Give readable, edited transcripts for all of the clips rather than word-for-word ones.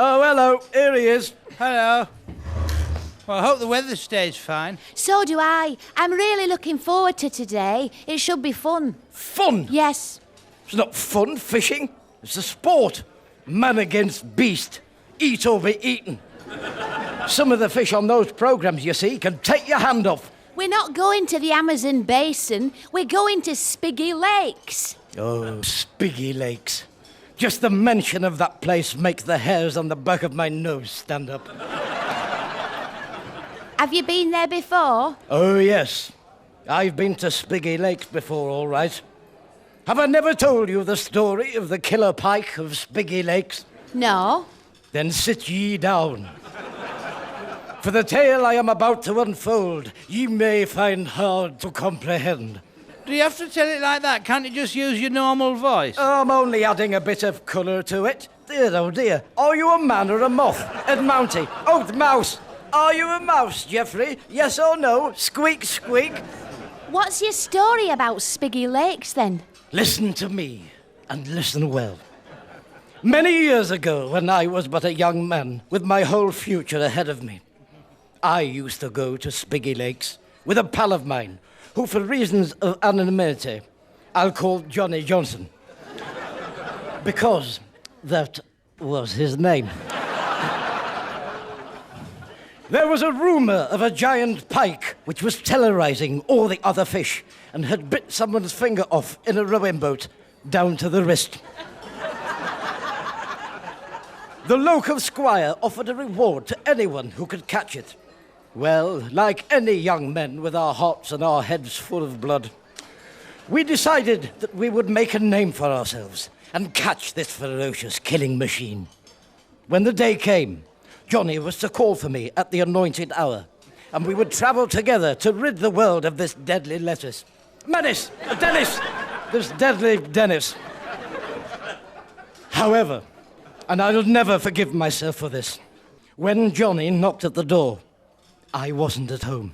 Oh, hello. Here he is. Hello. Well, I hope the weather stays fine. So do I. I'm really looking forward to today. It should be fun. Fun? Yes. It's not fun, fishing. It's a sport. Man against beast. Eat or be eaten. Some of the fish on those programmes, you see, can take your hand off. We're not going to the Amazon basin. We're going to Spiggy Lakes. Oh, Spiggy Lakes. Just the mention of that place makes the hairs on the back of my nose stand up. Have you been there before? Oh, yes. I've been to Spiggy Lakes before, all right. Have I never told you the story of the killer pike of Spiggy Lakes? No. Then sit ye down. For the tale I am about to unfold, ye may find hard to comprehend. Do you have to tell it like that? Can't you just use your normal voice? I'm only adding a bit of colour to it. Dear, oh dear. Are you a man or a moth? Ed Mounty. Oh, the mouse. Are you a mouse, Geoffrey? Yes or no? Squeak, squeak. What's your story about Spiggy Lakes, then? Listen to me, and listen well. Many years ago, when I was but a young man, with my whole future ahead of me, I used to go to Spiggy Lakes with a pal of mine, who, for reasons of anonymity, I'll call Johnny Johnson. Because that was his name. There was a rumour of a giant pike which was terrorising all the other fish and had bit someone's finger off in a rowing boat down to the wrist. The local squire offered a reward to anyone who could catch it. Well, like any young men with our hearts and our heads full of blood, we decided that we would make a name for ourselves and catch this ferocious killing machine. When the day came, Johnny was to call for me at the anointed hour, and we would travel together to rid the world of this deadly lettuce. Menace! Dennis! This deadly Dennis. However, and I'll never forgive myself for this, when Johnny knocked at the door, I wasn't at home.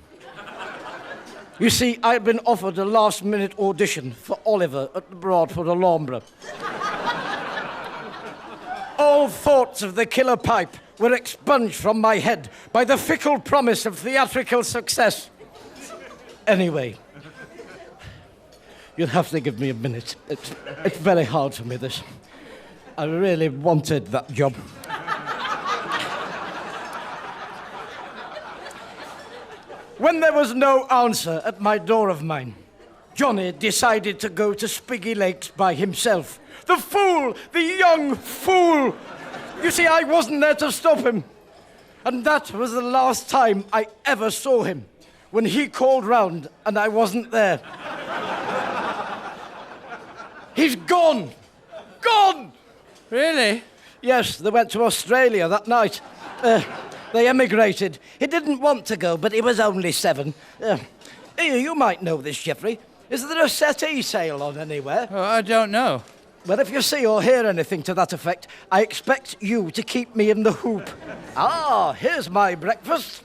You see, I'd been offered a last-minute audition for Oliver at the Broadford Alhambra. All thoughts of the killer pipe were expunged from my head by the fickle promise of theatrical success. Anyway, you'll have to give me a minute. It's very hard for me, this. I really wanted that job. When there was no answer at my door of mine, Johnny decided to go to Spiggy Lakes by himself. The fool! The young fool! You see, I wasn't there to stop him. And that was the last time I ever saw him, when he called round and I wasn't there. He's gone! Gone! Really? Yes, they went to Australia that night. They emigrated. He didn't want to go, but he was only 7. You might know this, Geoffrey. Is there a settee sale on anywhere? Oh, I don't know. Well, if you see or hear anything to that effect, I expect you to keep me in the hoop. Ah, here's my breakfast.